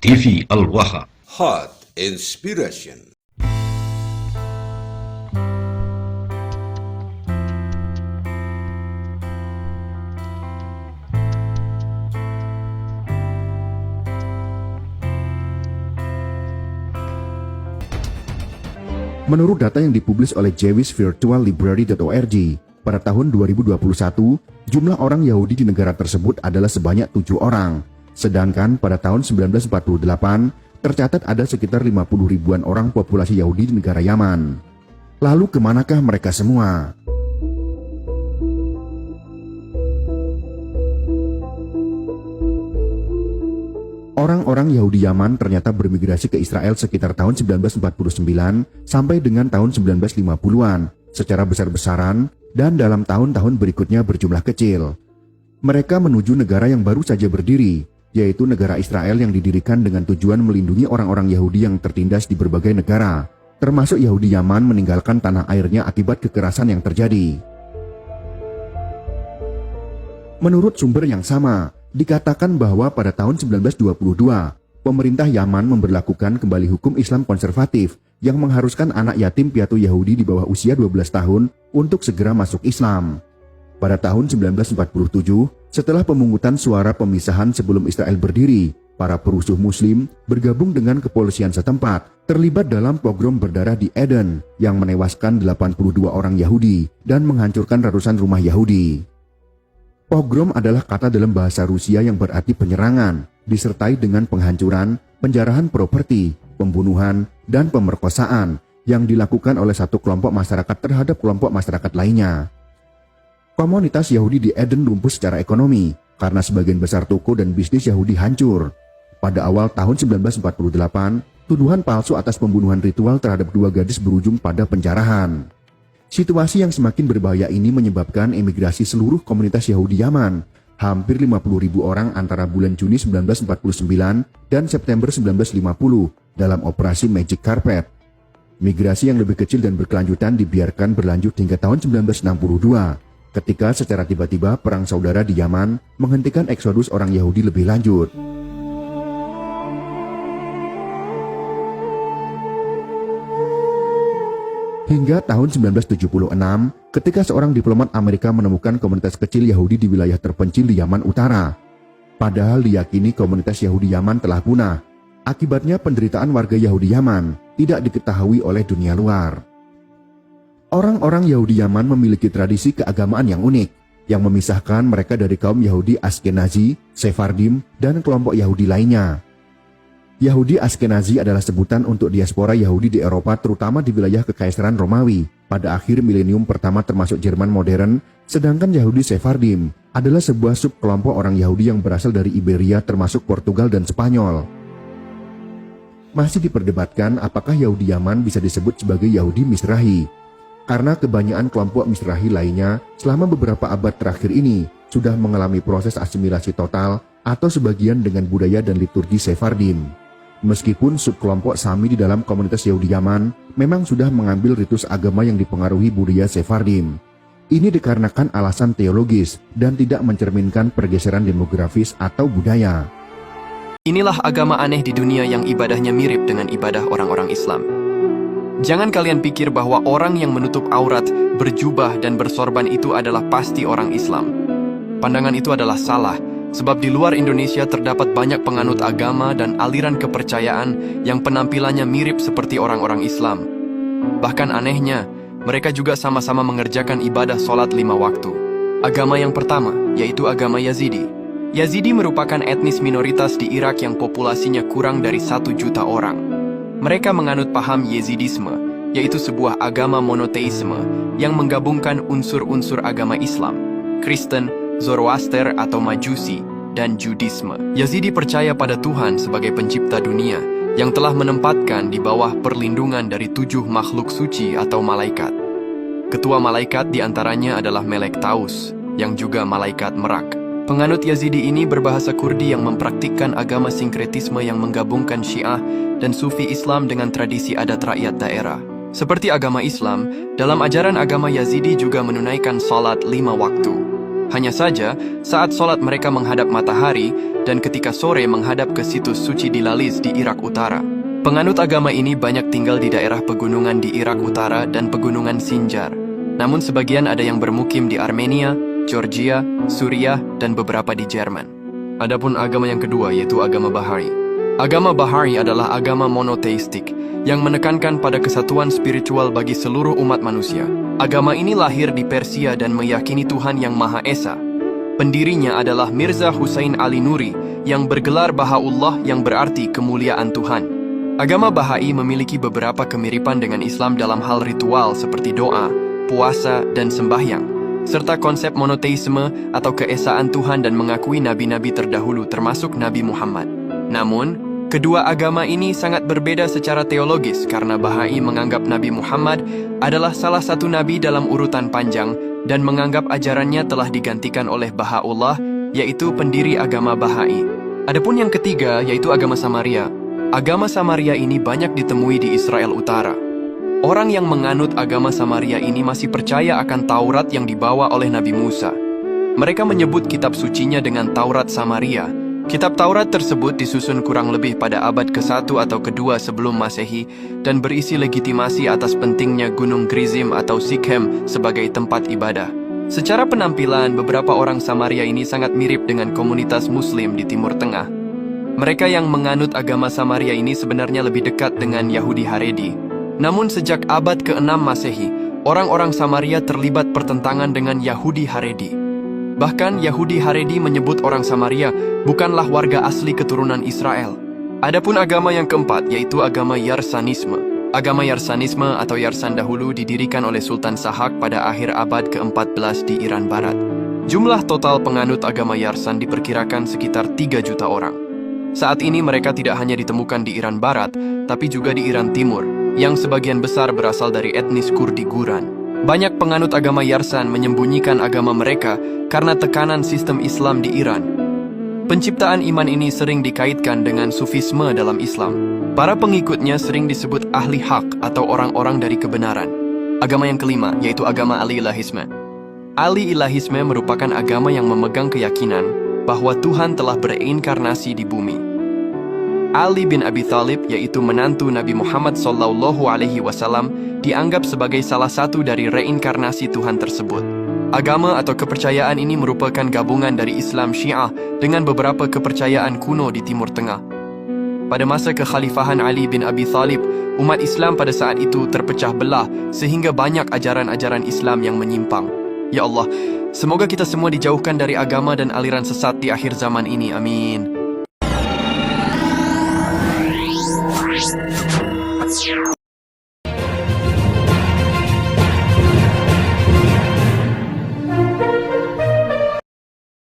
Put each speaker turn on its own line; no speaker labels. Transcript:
TV Al-Waha.
Hot Inspiration.
Menurut data yang dipublis oleh jewisvirtuallibrary.org, pada tahun 2021, jumlah orang Yahudi di negara tersebut adalah sebanyak 7 orang. Sedangkan pada tahun 1948, tercatat ada sekitar 50 ribuan orang populasi Yahudi di negara Yaman. Lalu kemanakah mereka semua? Orang-orang Yahudi Yaman ternyata bermigrasi ke Israel sekitar tahun 1949 sampai dengan tahun 1950-an secara besar-besaran dan dalam tahun-tahun berikutnya berjumlah kecil. Mereka menuju negara yang baru saja berdiri, yaitu negara Israel yang didirikan dengan tujuan melindungi orang-orang Yahudi yang tertindas di berbagai negara, termasuk Yahudi Yaman meninggalkan tanah airnya akibat kekerasan yang terjadi. Menurut sumber yang sama, dikatakan bahwa pada tahun 1922, pemerintah Yaman memberlakukan kembali hukum Islam konservatif yang mengharuskan anak yatim piatu Yahudi di bawah usia 12 tahun untuk segera masuk Islam. Pada tahun 1947, setelah pemungutan suara pemisahan sebelum Israel berdiri, para perusuh Muslim bergabung dengan kepolisian setempat, terlibat dalam pogrom berdarah di Eden yang menewaskan 82 orang Yahudi dan menghancurkan ratusan rumah Yahudi. Pogrom adalah kata dalam bahasa Rusia yang berarti penyerangan, disertai dengan penghancuran, penjarahan properti, pembunuhan, dan pemerkosaan yang dilakukan oleh satu kelompok masyarakat terhadap kelompok masyarakat lainnya. Komunitas Yahudi di Eden lumpuh secara ekonomi karena sebagian besar toko dan bisnis Yahudi hancur. Pada awal tahun 1948, tuduhan palsu atas pembunuhan ritual terhadap 2 gadis berujung pada penjarahan. Situasi yang semakin berbahaya ini menyebabkan emigrasi seluruh komunitas Yahudi Yaman, hampir 50.000 orang antara bulan Juni 1949 dan September 1950 dalam operasi Magic Carpet. Migrasi yang lebih kecil dan berkelanjutan dibiarkan berlanjut hingga tahun 1962, ketika secara tiba-tiba perang saudara di Yaman menghentikan eksodus orang Yahudi lebih lanjut. Hingga tahun 1976, ketika seorang diplomat Amerika menemukan komunitas kecil Yahudi di wilayah terpencil di Yaman Utara. Padahal diyakini komunitas Yahudi Yaman telah punah. Akibatnya penderitaan warga Yahudi Yaman tidak diketahui oleh dunia luar. Orang-orang Yahudi Yaman memiliki tradisi keagamaan yang unik, yang memisahkan mereka dari kaum Yahudi Ashkenazi, Sephardim, dan kelompok Yahudi lainnya. Yahudi Ashkenazi adalah sebutan untuk diaspora Yahudi di Eropa terutama di wilayah Kekaisaran Romawi pada akhir milenium pertama termasuk Jerman modern, sedangkan Yahudi Sephardim adalah sebuah subkelompok orang Yahudi yang berasal dari Iberia termasuk Portugal dan Spanyol. Masih diperdebatkan apakah Yahudi Yaman bisa disebut sebagai Yahudi Mizrahi, karena kebanyakan kelompok Mizrahi lainnya selama beberapa abad terakhir ini sudah mengalami proses asimilasi total atau sebagian dengan budaya dan liturgi Sephardim. Meskipun subkelompok Sami di dalam komunitas Yahudi Yaman memang sudah mengambil ritus agama yang dipengaruhi budaya Sephardim. Ini dikarenakan alasan teologis dan tidak mencerminkan pergeseran demografis atau budaya.
Inilah agama aneh di dunia yang ibadahnya mirip dengan ibadah orang-orang Islam. Jangan kalian pikir bahwa orang yang menutup aurat, berjubah dan bersorban itu adalah pasti orang Islam. Pandangan itu adalah salah. Sebab di luar Indonesia terdapat banyak penganut agama dan aliran kepercayaan yang penampilannya mirip seperti orang-orang Islam. Bahkan anehnya, mereka juga sama-sama mengerjakan ibadah sholat 5 waktu. Agama yang pertama, yaitu agama Yazidi. Yazidi merupakan etnis minoritas di Irak yang populasinya kurang dari 1 juta orang. Mereka menganut paham Yazidisme, yaitu sebuah agama monoteisme yang menggabungkan unsur-unsur agama Islam, Kristen, Zoroaster atau Majusi, dan Judisme. Yazidi percaya pada Tuhan sebagai pencipta dunia yang telah menempatkan di bawah perlindungan dari 7 makhluk suci atau malaikat. Ketua malaikat diantaranya adalah Melek Taus, yang juga malaikat Merak. Penganut Yazidi ini berbahasa Kurdi yang mempraktikkan agama sinkretisme yang menggabungkan Syiah dan Sufi Islam dengan tradisi adat rakyat daerah. Seperti agama Islam, dalam ajaran agama Yazidi juga menunaikan salat 5 waktu. Hanya saja, saat sholat mereka menghadap matahari dan ketika sore menghadap ke situs suci di Lalis di Irak Utara. Penganut agama ini banyak tinggal di daerah pegunungan di Irak Utara dan pegunungan Sinjar. Namun sebagian ada yang bermukim di Armenia, Georgia, Suriah, dan beberapa di Jerman. Adapun agama yang kedua yaitu agama Bahai. Agama Bahai adalah agama monoteistik yang menekankan pada kesatuan spiritual bagi seluruh umat manusia. Agama ini lahir di Persia dan meyakini Tuhan yang Maha Esa. Pendirinya adalah Mirza Hussein Ali Nuri yang bergelar Bahaullah yang berarti kemuliaan Tuhan. Agama Bahai memiliki beberapa kemiripan dengan Islam dalam hal ritual seperti doa, puasa, dan sembahyang, serta konsep monoteisme atau keesaan Tuhan dan mengakui nabi-nabi terdahulu termasuk Nabi Muhammad. Namun, kedua agama ini sangat berbeda secara teologis karena Bahai menganggap Nabi Muhammad adalah salah satu nabi dalam urutan panjang dan menganggap ajarannya telah digantikan oleh Bahaullah, yaitu pendiri agama Bahai. Adapun yang ketiga yaitu agama Samaria. Agama Samaria ini banyak ditemui di Israel Utara. Orang yang menganut agama Samaria ini masih percaya akan Taurat yang dibawa oleh Nabi Musa. Mereka menyebut kitab sucinya dengan Taurat Samaria. Kitab Taurat tersebut disusun kurang lebih pada abad ke-1 atau ke-2 sebelum Masehi dan berisi legitimasi atas pentingnya Gunung Gerizim atau Sikhem sebagai tempat ibadah. Secara penampilan, beberapa orang Samaria ini sangat mirip dengan komunitas Muslim di Timur Tengah. Mereka yang menganut agama Samaria ini sebenarnya lebih dekat dengan Yahudi Haredi. Namun sejak abad ke-6 Masehi, orang-orang Samaria terlibat pertentangan dengan Yahudi Haredi. Bahkan Yahudi Haredi menyebut orang Samaria bukanlah warga asli keturunan Israel. Adapun agama yang keempat yaitu agama Yarsanisme. Agama Yarsanisme atau Yarsan dahulu didirikan oleh Sultan Sahak pada akhir abad ke-14 di Iran Barat. Jumlah total penganut agama Yarsan diperkirakan sekitar 3 juta orang. Saat ini mereka tidak hanya ditemukan di Iran Barat, tapi juga di Iran Timur, yang sebagian besar berasal dari etnis Kurdi Guran. Banyak penganut agama Yarsan menyembunyikan agama mereka karena tekanan sistem Islam di Iran. Penciptaan iman ini sering dikaitkan dengan Sufisme dalam Islam. Para pengikutnya sering disebut ahli hak atau orang-orang dari kebenaran. Agama yang kelima yaitu agama Ali-Ilahisme. Ali-Ilahisme merupakan agama yang memegang keyakinan bahwa Tuhan telah bereinkarnasi di bumi. Ali bin Abi Thalib, yaitu menantu Nabi Muhammad SAW, dianggap sebagai salah satu dari reinkarnasi Tuhan tersebut. Agama atau kepercayaan ini merupakan gabungan dari Islam Syiah dengan beberapa kepercayaan kuno di Timur Tengah. Pada masa kekhalifahan Ali bin Abi Thalib, umat Islam pada saat itu terpecah belah sehingga banyak ajaran-ajaran Islam yang menyimpang. Ya Allah, semoga kita semua dijauhkan dari agama dan aliran sesat di akhir zaman ini. Amin.